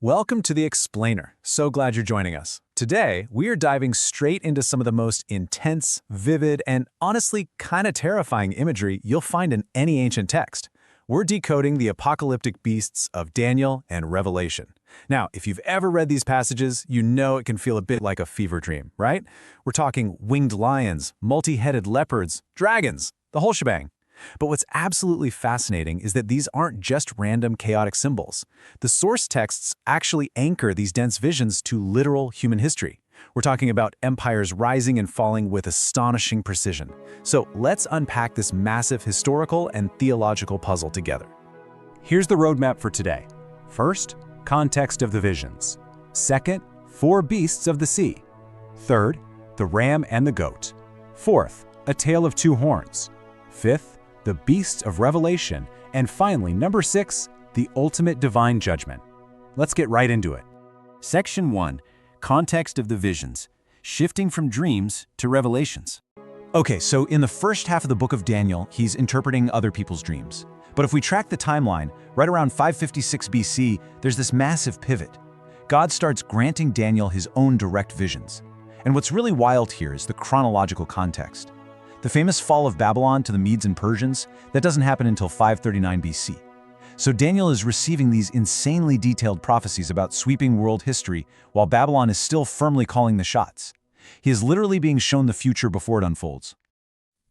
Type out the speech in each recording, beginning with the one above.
Welcome to The Explainer. So glad you're joining us. Today, we are diving straight into some of the most intense, vivid, and honestly kind of terrifying imagery you'll find in any ancient text. We're decoding the apocalyptic beasts of Daniel and Revelation. Now, if you've ever read these passages, you know it can feel a bit like a fever dream, right? We're talking winged lions, multi-headed leopards, dragons, the whole shebang. But what's absolutely fascinating is that these aren't just random chaotic symbols. The source texts actually anchor these dense visions to literal human history. We're talking about empires rising and falling with astonishing precision. So let's unpack this massive historical and theological puzzle together. Here's the roadmap for today. First, context of the visions. Second, four beasts of the sea. Third, the ram and the goat. Fourth, a tale of two horns. Fifth, the beasts of Revelation, and finally, number 6, the ultimate divine judgment. Let's get right into it. Section 1. Context of the visions, shifting from dreams to revelations. Okay, so in the first half of the book of Daniel, he's interpreting other people's dreams. But if we track the timeline, right around 556 BC, there's this massive pivot. God starts granting Daniel his own direct visions. And what's really wild here is the chronological context. The famous fall of Babylon to the Medes and Persians, that doesn't happen until 539 BC. So Daniel is receiving these insanely detailed prophecies about sweeping world history while Babylon is still firmly calling the shots. He is literally being shown the future before it unfolds.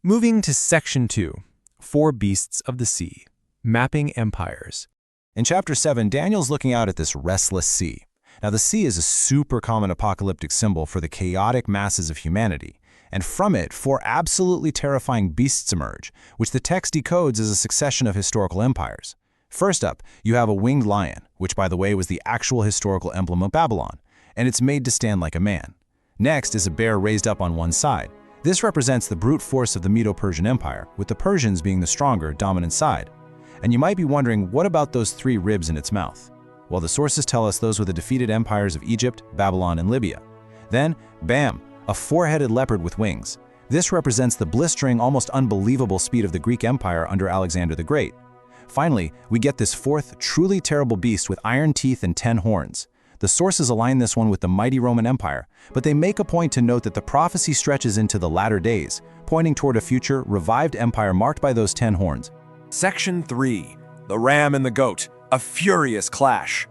Moving to Section 2, Four Beasts of the Sea, Mapping Empires. In Chapter 7, Daniel's looking out at this restless sea. Now the sea is a super common apocalyptic symbol for the chaotic masses of humanity. And from it, four absolutely terrifying beasts emerge, which the text decodes as a succession of historical empires. First up, you have a winged lion, which by the way was the actual historical emblem of Babylon, and it's made to stand like a man. Next is a bear raised up on one side. This represents the brute force of the Medo-Persian Empire, with the Persians being the stronger, dominant side. And you might be wondering, what about those three ribs in its mouth? Well, the sources tell us those were the defeated empires of Egypt, Babylon, and Libya. Then, bam! A four-headed leopard with wings. This represents the blistering, almost unbelievable speed of the Greek Empire under Alexander the Great. Finally, we get this fourth, truly terrible beast with iron teeth and 10 horns. The sources align this one with the mighty Roman Empire, but they make a point to note that the prophecy stretches into the latter days, pointing toward a future, revived empire marked by those 10 horns. Section 3. The Ram and the Goat, a furious clash.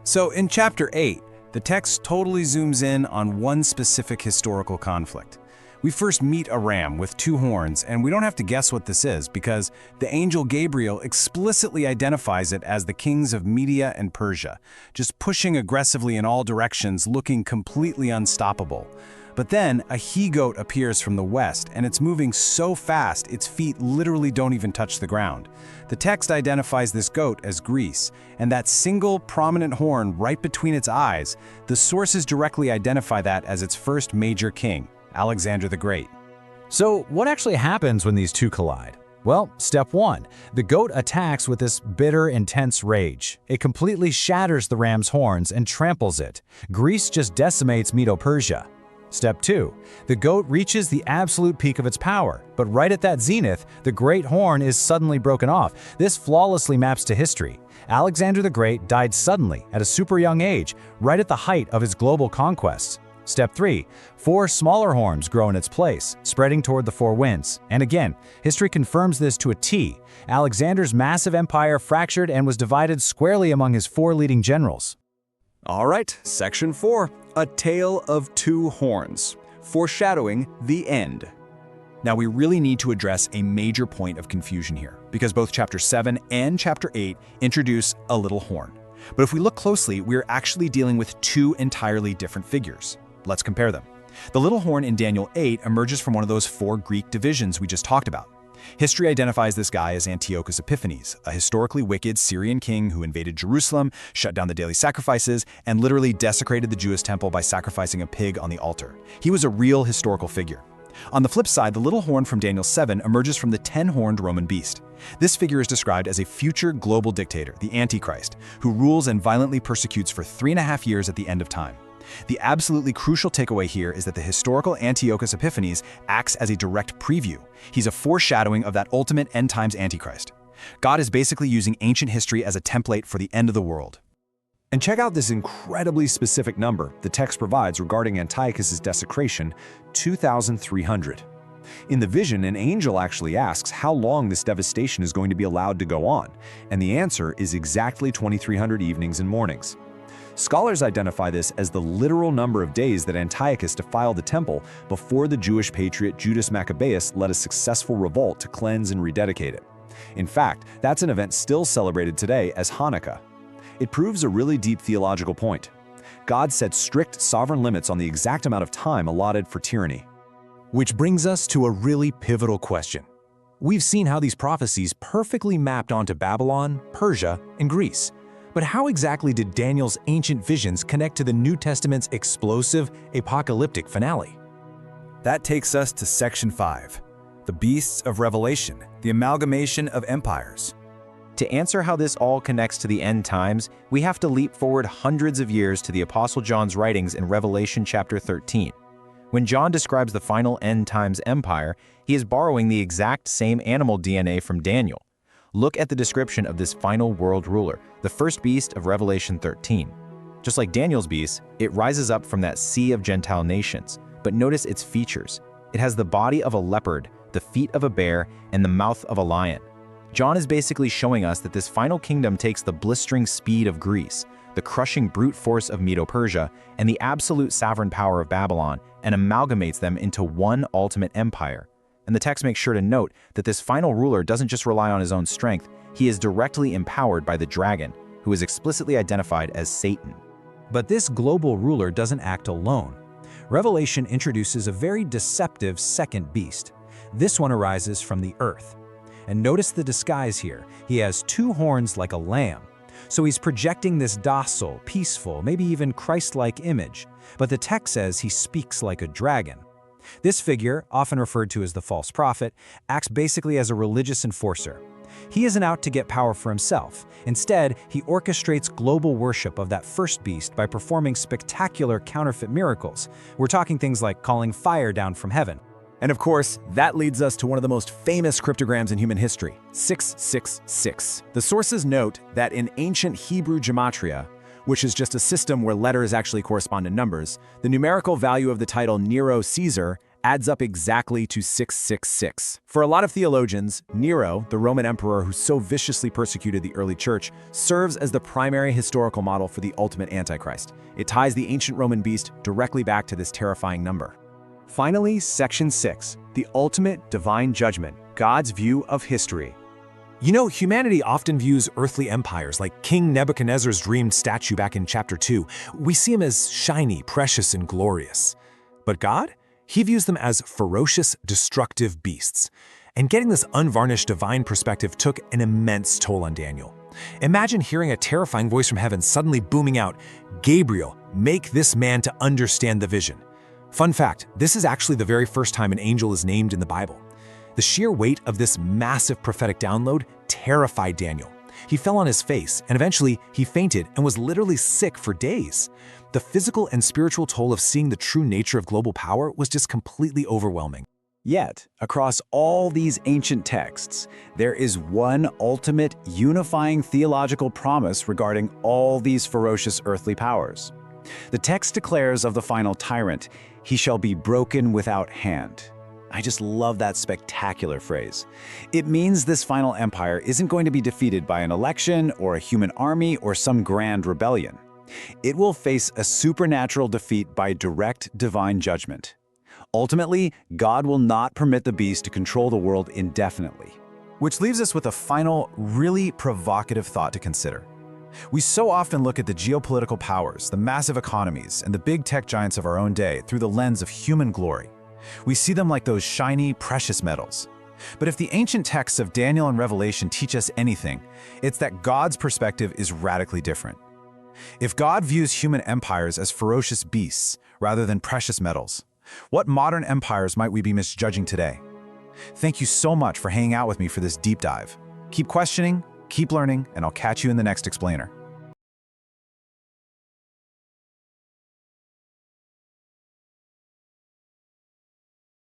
So in Chapter 8, the text totally zooms in on one specific historical conflict. We first meet a ram with two horns, and we don't have to guess what this is because the angel Gabriel explicitly identifies it as the kings of Media and Persia, just pushing aggressively in all directions, looking completely unstoppable. But then a he-goat appears from the west, and it's moving so fast its feet literally don't even touch the ground. The text identifies this goat as Greece, and that single prominent horn right between its eyes, the sources directly identify that as its first major king, Alexander the Great. So what actually happens when these two collide? Well, step 1. The goat attacks with this bitter, intense rage. It completely shatters the ram's horns and tramples it. Greece just decimates Medo-Persia. Step 2. The goat reaches the absolute peak of its power, but right at that zenith, the great horn is suddenly broken off. This flawlessly maps to history. Alexander the Great died suddenly at a super young age, right at the height of his global conquests. Step 3. 4 smaller horns grow in its place, spreading toward the four winds. And again, history confirms this to a T. Alexander's massive empire fractured and was divided squarely among his 4 leading generals. All right, Section 4. A Tale of Two Horns, foreshadowing the end. Now we really need to address a major point of confusion here, because both Chapter 7 and Chapter 8 introduce a little horn. But if we look closely, we're actually dealing with two entirely different figures. Let's compare them. The little horn in Daniel 8 emerges from one of those 4 Greek divisions we just talked about. History identifies this guy as Antiochus Epiphanes, a historically wicked Syrian king who invaded Jerusalem, shut down the daily sacrifices, and literally desecrated the Jewish temple by sacrificing a pig on the altar. He was a real historical figure. On the flip side, the little horn from Daniel 7 emerges from the 10-horned Roman beast. This figure is described as a future global dictator, the Antichrist, who rules and violently persecutes for 3.5 years at the end of time. The absolutely crucial takeaway here is that the historical Antiochus Epiphanes acts as a direct preview. He's a foreshadowing of that ultimate end times Antichrist. God is basically using ancient history as a template for the end of the world. And check out this incredibly specific number the text provides regarding Antiochus's desecration, 2,300. In the vision, an angel actually asks how long this devastation is going to be allowed to go on, and the answer is exactly 2,300 evenings and mornings. Scholars identify this as the literal number of days that Antiochus defiled the temple before the Jewish patriot Judas Maccabeus led a successful revolt to cleanse and rededicate it. In fact, that's an event still celebrated today as Hanukkah. It proves a really deep theological point. God set strict sovereign limits on the exact amount of time allotted for tyranny. Which brings us to a really pivotal question. We've seen how these prophecies perfectly mapped onto Babylon, Persia, and Greece. But how exactly did Daniel's ancient visions connect to the New Testament's explosive, apocalyptic finale? That takes us to Section 5, the Beasts of Revelation, the amalgamation of empires. To answer how this all connects to the end times, we have to leap forward hundreds of years to the Apostle John's writings in Revelation chapter 13. When John describes the final end times empire, he is borrowing the exact same animal DNA from Daniel. Look at the description of this final world ruler, the first beast of Revelation 13. Just like Daniel's beast, it rises up from that sea of Gentile nations. But notice its features. It has the body of a leopard, the feet of a bear, and the mouth of a lion. John is basically showing us that this final kingdom takes the blistering speed of Greece, the crushing brute force of Medo-Persia, and the absolute sovereign power of Babylon, and amalgamates them into one ultimate empire. And the text makes sure to note that this final ruler doesn't just rely on his own strength, he is directly empowered by the dragon, who is explicitly identified as Satan. But this global ruler doesn't act alone. Revelation introduces a very deceptive second beast. This one arises from the earth. And notice the disguise here. He has two horns like a lamb. So he's projecting this docile, peaceful, maybe even Christ-like image. But the text says he speaks like a dragon. This figure, often referred to as the false prophet, acts basically as a religious enforcer. He isn't out to get power for himself. Instead, he orchestrates global worship of that first beast by performing spectacular counterfeit miracles. We're talking things like calling fire down from heaven. And of course, that leads us to one of the most famous cryptograms in human history, 666. The sources note that in ancient Hebrew gematria, which is just a system where letters actually correspond to numbers, the numerical value of the title Nero Caesar adds up exactly to 666. For a lot of theologians, Nero, the Roman emperor who so viciously persecuted the early church, serves as the primary historical model for the ultimate Antichrist. It ties the ancient Roman beast directly back to this terrifying number. Finally, Section 6, the ultimate divine judgment, God's view of history. You know, humanity often views earthly empires like King Nebuchadnezzar's dreamed statue back in chapter 2. We see him as shiny, precious, and glorious. But God? He views them as ferocious, destructive beasts. And getting this unvarnished divine perspective took an immense toll on Daniel. Imagine hearing a terrifying voice from heaven suddenly booming out, "Gabriel, make this man to understand the vision." Fun fact, this is actually the very first time an angel is named in the Bible. The sheer weight of this massive prophetic download terrified Daniel. He fell on his face, and eventually he fainted and was literally sick for days. The physical and spiritual toll of seeing the true nature of global power was just completely overwhelming. Yet, across all these ancient texts, there is one ultimate unifying theological promise regarding all these ferocious earthly powers. The text declares of the final tyrant, "He shall be broken without hand." I just love that spectacular phrase. It means this final empire isn't going to be defeated by an election or a human army or some grand rebellion. It will face a supernatural defeat by direct divine judgment. Ultimately, God will not permit the beast to control the world indefinitely. Which leaves us with a final, really provocative thought to consider. We so often look at the geopolitical powers, the massive economies, and the big tech giants of our own day through the lens of human glory. We see them like those shiny, precious metals. But if the ancient texts of Daniel and Revelation teach us anything, it's that God's perspective is radically different. If God views human empires as ferocious beasts rather than precious metals, what modern empires might we be misjudging today? Thank you so much for hanging out with me for this deep dive. Keep questioning, keep learning, and I'll catch you in the next explainer.